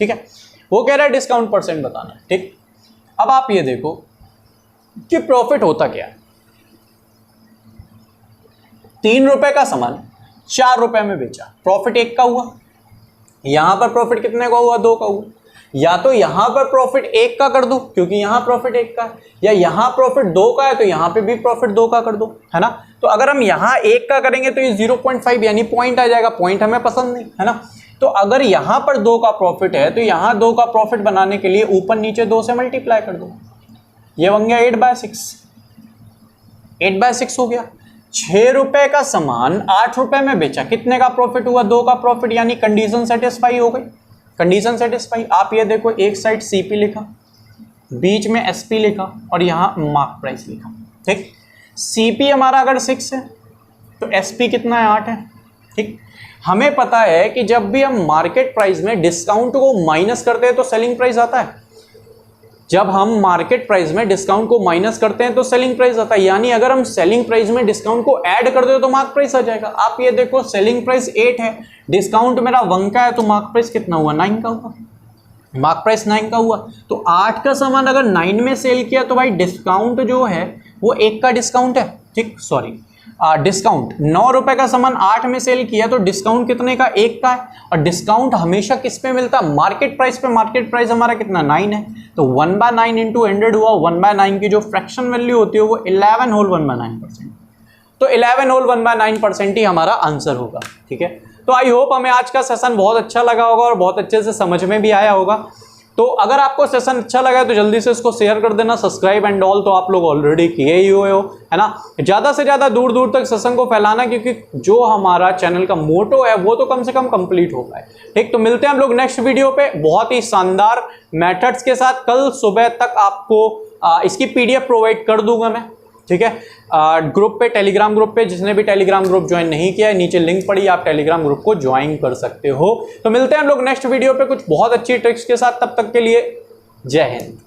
ठीक है। वो कह रहा है डिस्काउंट परसेंट बताना, ठीक। अब आप ये देखो कि प्रॉफिट होता क्या है। ₹3 का सामान ₹4 में बेचा, प्रॉफिट 1 का हुआ। यहां पर प्रॉफिट कितने का हुआ? 2 का हुआ। या तो यहां पर प्रॉफिट 1 का कर दो क्योंकि यहां प्रॉफिट 1 का है, या यहां प्रॉफिट 2 का है तो यहां पे भी प्रॉफिट 2 का कर दो, है ना। तो अगर हम यहां 1 का करेंगे तो ये 0.5 यानी पॉइंट आ जाएगा, पॉइंट हमें पसंद नहीं, है ना। तो अगर यहां पर 2 का प्रॉफिट है तो यहां 2 का प्रॉफिट बनाने के लिए ऊपर नीचे 2 से मल्टीप्लाई कर दो, ये बन गया 8/6, 8/6 हो गया। ₹6 का सामान ₹8 में बेचा, कितने का प्रॉफिट हुआ? 2 का प्रॉफिट, यानी कंडीशन सेटिस्फाई हो गई, कंडीशन सेटिस्फाई। आप ये देखो, एक साइड सीपी लिखा, बीच में एसपी लिखा और यहां मार्क प्राइस लिखा, ठीक। सीपी हमारा अगर 6 है तो एसपी कितना है? 8 है, ठीक। हमें पता है कि जब भी हम मार्केट प्राइस में डिस्काउंट को माइनस करते हैं तो सेलिंग प्राइस आता है। जब हम मार्केट प्राइस में डिस्काउंट को माइनस करते हैं तो सेलिंग प्राइस आता है, यानी अगर हम सेलिंग प्राइस में डिस्काउंट को ऐड कर दे तो मार्क प्राइस आ जाएगा। आप ये देखो, सेलिंग प्राइस 8 है, डिस्काउंट मेरा 1 का है, तो मार्क प्राइस कितना हुआ? 9 का हुआ, मार्क प्राइस 9 का हुआ। तो 8 का सामान अगर 9 में सेल किया तो भाई डिस्काउंट जो है वो 1 का डिस्काउंट है, ठीक। सॉरी, डिस्काउंट ₹9 का सामान 8 में सेल किया तो डिस्काउंट कितने का? 1 का है। और डिस्काउंट हमेशा किस पे मिलता है? मार्केट प्राइस पे। मार्केट प्राइस हमारा कितना? 9 है, तो 1/9 इंटू 100 हुआ। 1/9 की जो फ्रैक्शन वैल्यू होती है वो 11 होल 1/9%, तो 11 होल 1/9% ही हमारा आंसर होगा, ठीक है। तो आई होप हमें आज का सेशन बहुत अच्छा लगा होगा और बहुत अच्छे से समझ में भी आया होगा। तो अगर आपको सेशन अच्छा लगा है तो जल्दी से इसको शेयर कर देना, सब्सक्राइब एंड ऑल तो आप लोग ऑलरेडी किए ही हुए हो, है ना। ज़्यादा से ज़्यादा दूर दूर तक सेशन को फैलाना, क्योंकि जो हमारा चैनल का मोटो है वो तो कम से कम कंप्लीट हो पाए, ठीक। तो मिलते हैं हम लोग नेक्स्ट वीडियो पे बहुत ही शानदार मेथड्स के साथ। कल सुबह तक आपको इसकी PDF प्रोवाइड कर दूंगा मैं, ठीक है। ग्रुप पे, टेलीग्राम ग्रुप पे, जिसने भी टेलीग्राम ग्रुप ज्वाइन नहीं किया है नीचे लिंक पड़ी, आप टेलीग्राम ग्रुप को ज्वाइन कर सकते हो। तो मिलते हैं हम लोग नेक्स्ट वीडियो पे कुछ बहुत अच्छी ट्रिक्स के साथ, तब तक के लिए जय हिंद।